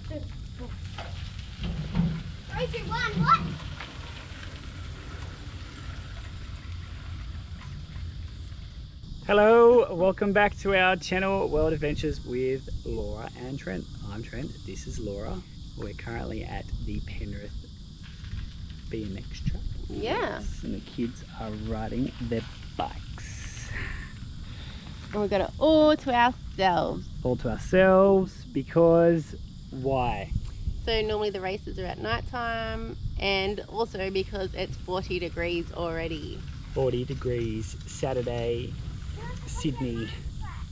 3, 2, 1, what? Hello, welcome back to our channel, World Adventures with Laura and Trent. I'm Trent, this is Laura. We're currently at the Penrith BMX Track. Yeah. And the kids are riding their bikes. And we've got it all to ourselves. All to ourselves because why? So normally the races are at night time, and also because it's 40 degrees already. 40 degrees, Saturday, Sydney.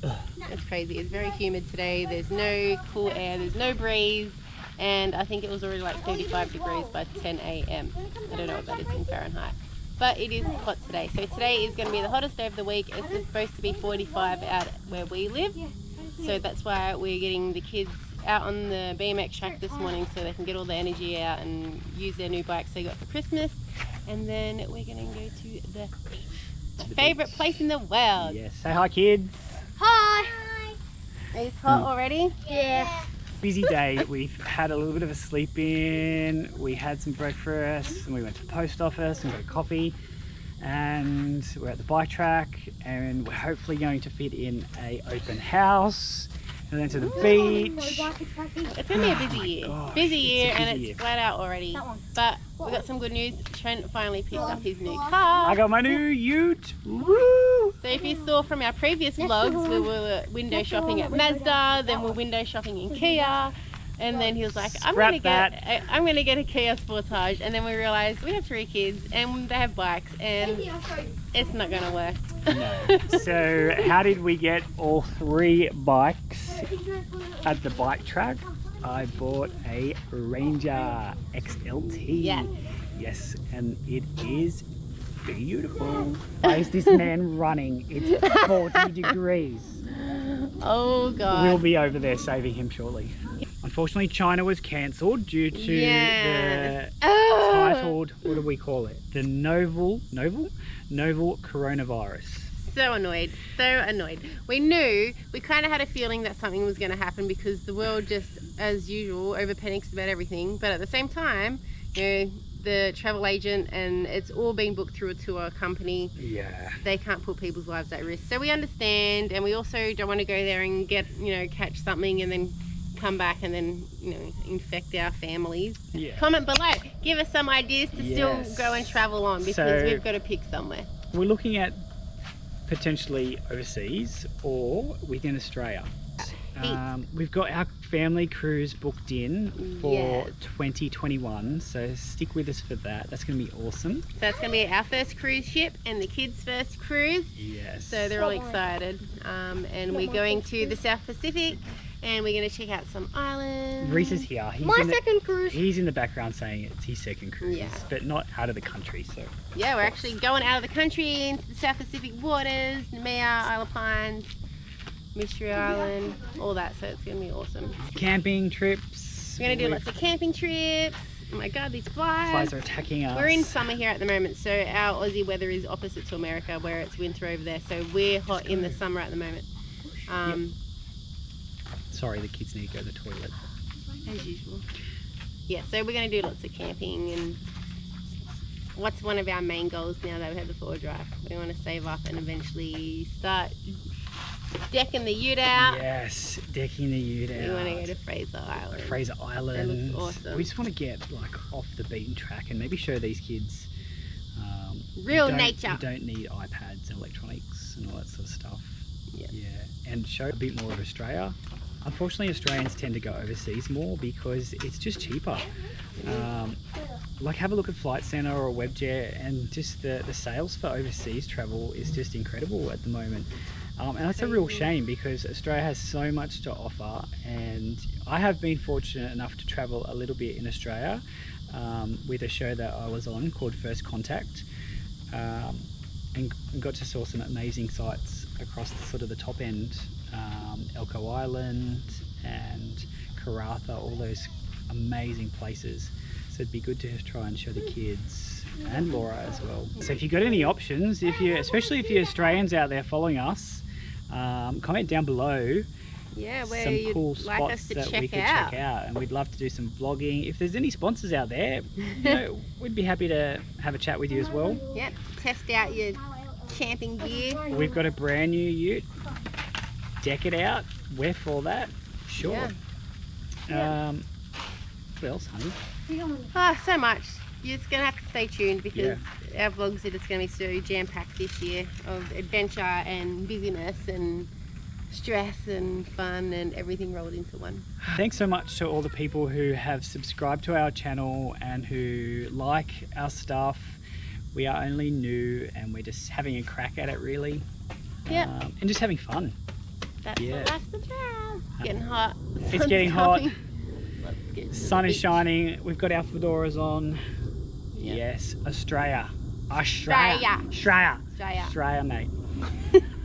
It's crazy. It's very humid today. There's no cool air, there's no breeze, and I think it was already like 35 degrees by 10 a.m. I don't know what that is in Fahrenheit. But it is hot today. So today is going to be the hottest day of the week. It's supposed to be 45 out where we live. So that's why we're getting the kids out on the BMX track this morning so they can get all the energy out and use their new bikes they got for Christmas. And then we're going to go to the beach. My favourite place in the world. Yes, say hi kids. Hi. It's hot already? Yeah. Busy day. We've had a little bit of a sleep in, we had some breakfast, and we went to the post office and got a coffee, and we're at the bike track, and we're hopefully going to fit in a open house and then to the beach. It's going to be a busy year. gosh, Busy year, it's a and busy it's year. flat out already. But we got some good news. Trent finally picked up his new I car. got my new ute. Woo! So if you saw from our previous vlogs, we were window shopping at Mazda, then we're window shopping in Kia, and then he was like, I'm Scrap gonna get a Kia Sportage, and then we realized we have 3 kids and they have bikes, and it's not gonna work. No. So how did we get all 3 bikes at the bike track? I bought a Ranger XLT. Yes. Yes, and it is beautiful. Why is this man running? It's 40 degrees. Oh God. We'll be over there saving him shortly. Unfortunately, China was cancelled due to Yes. the titled, what do we call it? The novel coronavirus. So annoyed, so annoyed. We kind of had a feeling that something was going to happen because the world just, as usual, over panics about everything. But at the same time, you know, the travel agent, and it's all being booked through a tour company. Yeah. They can't put people's lives at risk. So we understand, and we also don't want to go there and get, catch something and then come back and then, infect our families. Yeah. Comment below. Give us some ideas to still go and travel on, because we've got to pick somewhere. We're looking at potentially overseas or within Australia. We've got our family cruise booked in for 2021, so stick with us for that. That's going to be awesome. So that's going to be our first cruise ship and the kids' first cruise. Yes. So they're all excited. And we're going to the South Pacific, and we're going to check out some islands. Reese is here. Second cruise. He's in the background saying it's his second cruise, Yeah. but not out of the country. So Yeah, we're actually going out of the country into the South Pacific waters, Nepean, Isle of Pines, Mystery Island, all that. So it's going to be awesome. camping trips. We're going to do lots of camping trips. Oh my God, these flies. Flies are attacking us. We're in summer here at the moment, so our Aussie weather is opposite to America, where it's winter over there. So we're hot in the summer at the moment. Sorry, the kids need to go to the toilet. As usual. Yeah, so we're going to do lots of camping, and what's one of our main goals now that we have the 4-wheel drive? We want to save up and eventually start decking the ute out. Yes, decking the ute out. We want to go to Fraser Island. Fraser Island. That looks awesome. We just want to get off the beaten track and maybe show these kids Real you nature. don't need iPads and electronics and all that sort of stuff. Yeah. And show a bit more of Australia. Unfortunately, Australians tend to go overseas more because it's just cheaper. Have a look at Flight Centre or Webjet, and just the sales for overseas travel is just incredible at the moment. And that's a real shame because Australia has so much to offer, and I have been fortunate enough to travel a little bit in Australia with a show that I was on called First Contact, and got to saw some amazing sights across the top end, Elko Island and Karratha, all those amazing places. So it'd be good to try and show the kids and Laura as well. So if you've got any options, especially if you're Australians out there following us, comment down below Yeah, where some you'd cool like spots us to that check we could out. check out, and we'd love to do some vlogging. If there's any sponsors out there, you know, we'd be happy to have a chat with you as well. Yep, test out your camping gear. We've got a brand new ute. Deck it out. We're for that. Sure. Yeah. What else, honey? So much. You're just gonna have to stay tuned because our vlogs are just gonna be so jam-packed this year of adventure and busyness and stress and fun and everything rolled into one. Thanks so much to all the people who have subscribed to our channel and who like our stuff. We are only new and we're just having a crack at it, really. Yeah. And just having fun. That's the job. Getting hot. It's getting hot. The Sun is shining. We've got our fedoras on. Yep. Yes, Australia, mate.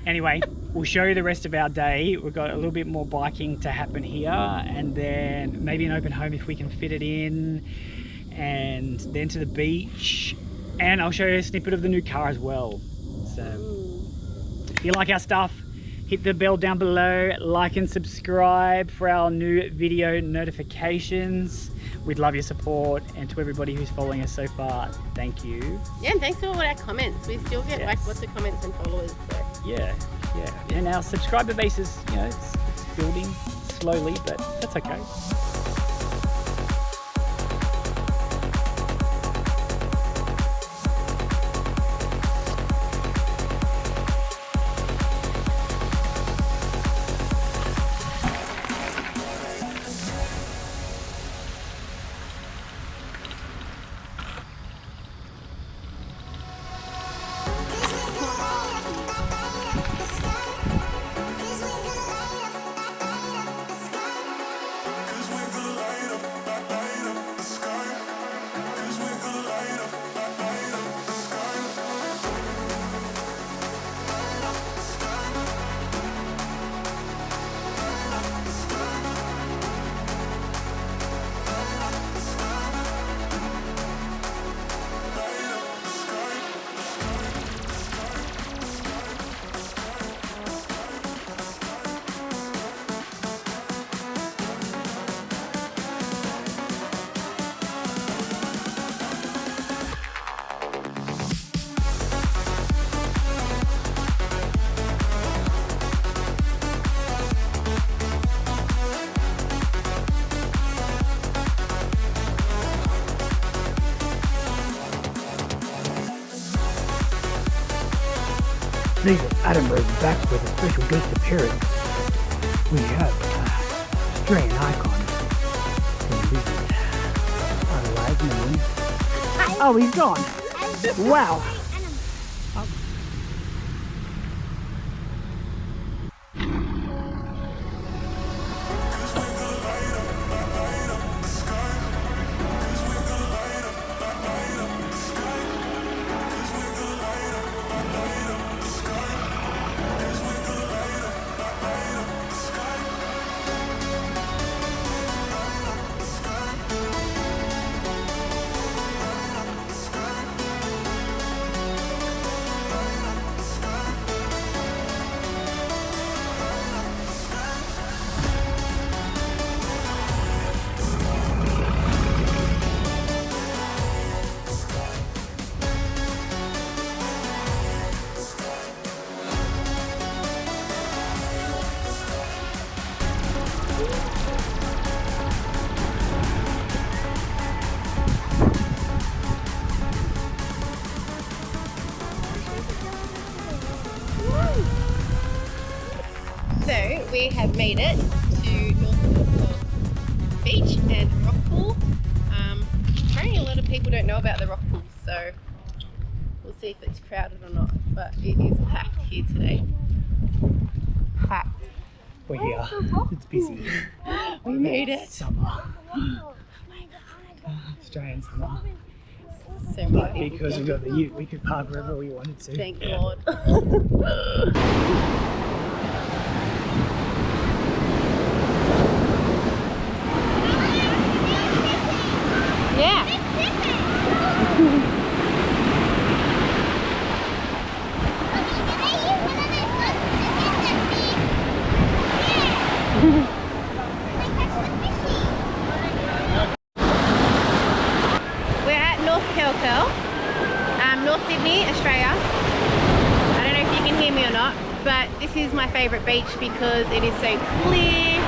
Anyway, we'll show you the rest of our day. We've got a little bit more biking to happen here, and then maybe an open home if we can fit it in, and then to the beach, and I'll show you a snippet of the new car as well. So if you like our stuff, hit the bell down below, like and subscribe for our new video notifications. We'd love your support, and to everybody who's following us so far, thank you. Yeah, and thanks for all our comments. We still get like lots of comments and followers. So. Yeah. And our subscriber base is, you know, it's building slowly, but that's okay. Nathan Attenborough back with a special guest appearance. We have Australian icon from the movie, otherwise known. Oh, he's gone. Wow. So we have made it to North Beach and Rock Pool. Apparently a lot of people don't know about the Rock Pool, so we'll see if it's crowded or not, but it is packed here today. Packed. We're here. It's busy. We made it. Summer. Australian summer. So But many because people. we've got the ute, we could park wherever we wanted to. Thank Lord. Yeah. Sydney, Australia. I don't know if you can hear me or not, but this is my favourite beach because it is so clear.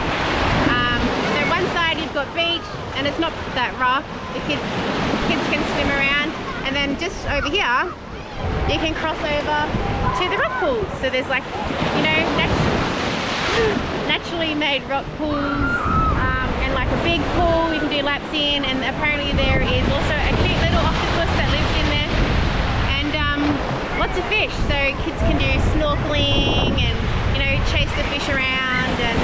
So one side you've got beach and it's not that rough. The kids can swim around, and then just over here you can cross over to the rock pools. So there's like, you know, naturally made rock pools, and like a big pool you can do laps in, and apparently there is also a cute little octopus that lives in there, and lots of fish, so kids can do snorkeling and, you know, chase the fish around, and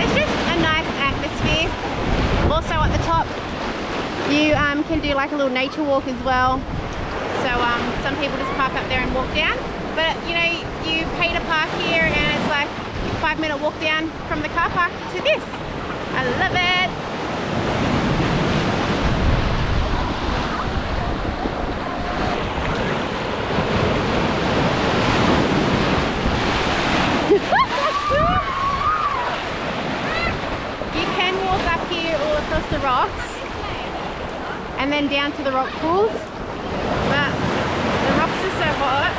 it's just a nice atmosphere. Also at the top you can do like a little nature walk as well. So some people just park up there and walk down, but you know, you pay to park here and it's like a 5-minute walk down from the car park to this. I love it. You can walk up here all across the rocks and then down to the rock pools, but the rocks are so hot,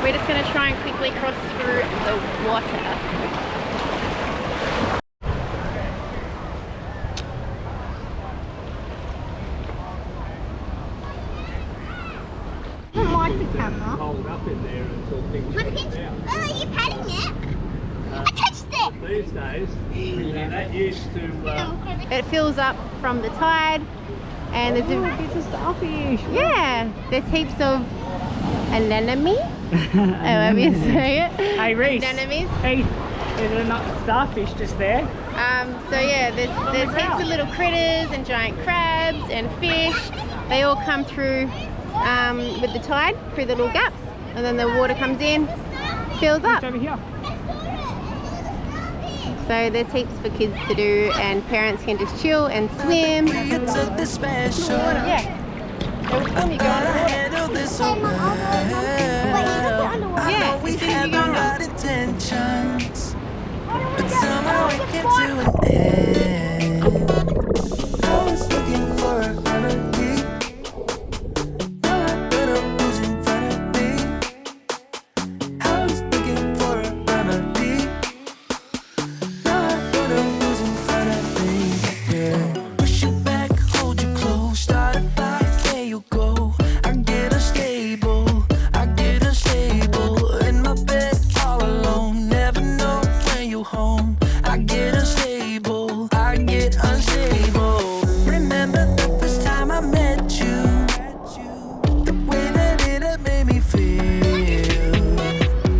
we're just going to try and quickly cross through the water. I don't like the camera. Hold up in there until things Oh, are you patting it? I touched it. These days, you're not used to... It fills up from the tide, and there's it's a starfish. yeah, there's heaps of anemone. However you say it. Hey Reese. Anemones. Hey, there's a starfish just there. So yeah, there's heaps of little critters and giant crabs and fish. They all come through with the tide through the little gaps, and then the water comes in, fills up. Over here. So there's heaps for kids to do, and parents can just chill and swim. Yeah. They will film you go underwater. Yeah, we see you go underwater. Intentions, but somehow it came to an end. I was looking for a remedy. Now I better who's in front of me. I was looking for a remedy. Now I better who's in front of me. Yeah. Push you back, hold you close, start a fight, there you go. I get unstable in my bed all alone. Never know when you're home. I get unstable. Remember the first time I met you, the way that it had made me feel.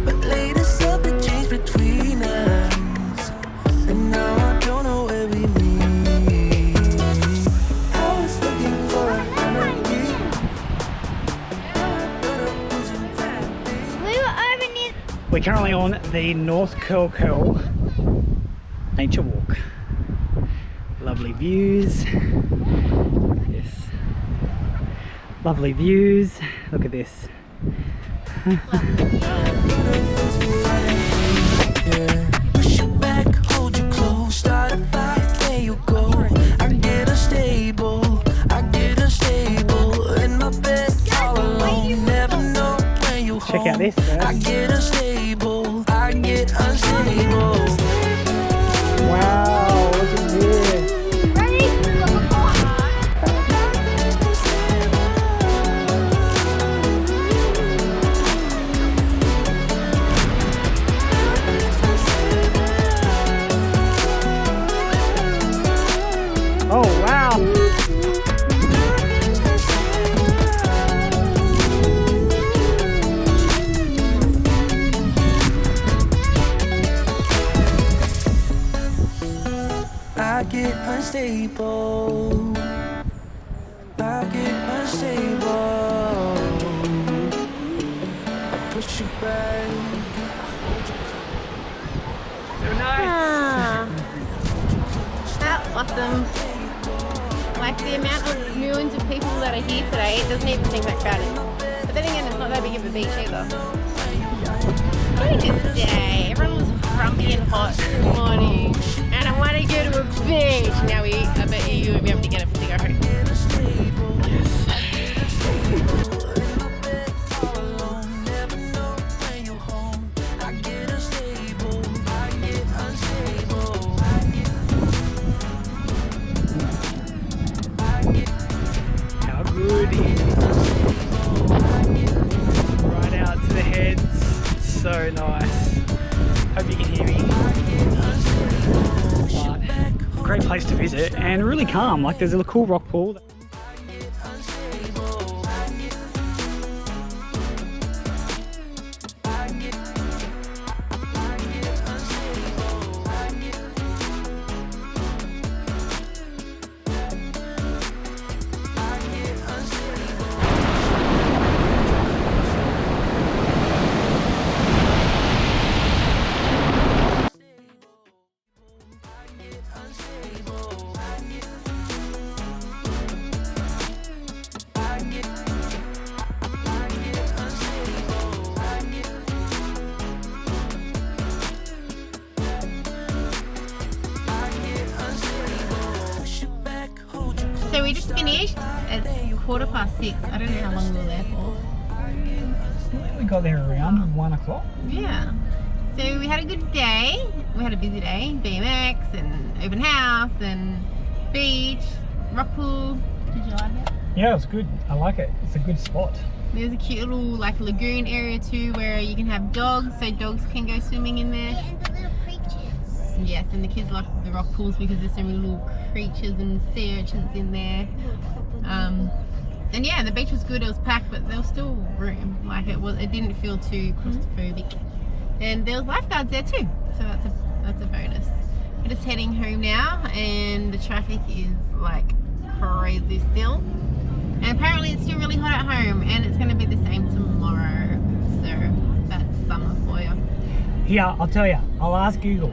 But later something changed between us, and now I don't know where we meet. I was looking for a remedy. We were over near. We're currently on the North Curl Nature Walk. Lovely views. Look at this. Lovely views. Look at this. Push you back, hold you close, start a fight, there you go. I get unstable in my bed all alone. Never know when you home. Check out this first. I get unstable. Wow, look at this. Ready? Oh wow. I get unstable. I push you back. So nice. That's awesome. Like the amount of millions of people that are here today, it doesn't even seem that crowded. But then again, it's not that big of a beach either. What a good day. Everyone was grumpy and hot this morning, and I want to go to a beach. Now I bet you won't be able to get up to go home. to visit and really calm. Like there's a cool rock pool. So we just finished at 6:15. I don't know how long we were there for. We got there around 1 o'clock. Yeah. So we had a good day. We had a busy day. BMX and open house and beach, rock pool. Did you like it? Yeah, it was good. I like it. It's a good spot. There's a cute little like lagoon area too where you can have dogs, so dogs can go swimming in there. And the little creatures. Yes, and the kids like the rock pools because there's so many little creatures and sea urchins in there. And yeah, the beach was good. It was packed, but there was still room. Like it didn't feel too claustrophobic. And there was lifeguards there too, so that's a bonus. We're just heading home now, and the traffic is like crazy still. And apparently it's still really hot at home, and it's going to be the same tomorrow. So that's summer for you. Here, I'll tell you. I'll ask Google.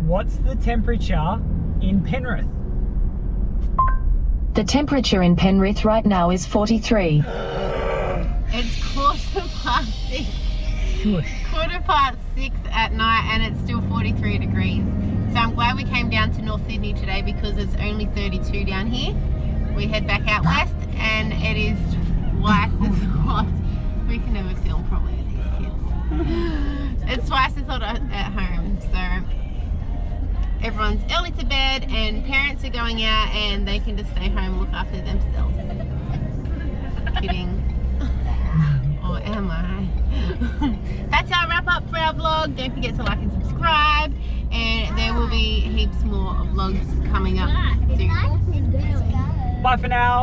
What's the temperature in Penrith? The temperature in Penrith right now is 43. It's 6:15. Shush. 6:15 at night, and it's still 43 degrees. So I'm glad we came down to North Sydney today because it's only 32 down here. We head back out west, and it is twice as hot. We can never film properly with these kids. It's twice as hot at home, so everyone's early to bed, and parents are going out, and they can just stay home and look after themselves. Kidding. Or am I? That's our wrap up for our vlog. Don't forget to like and subscribe, and there will be heaps more vlogs coming up soon. Bye for now.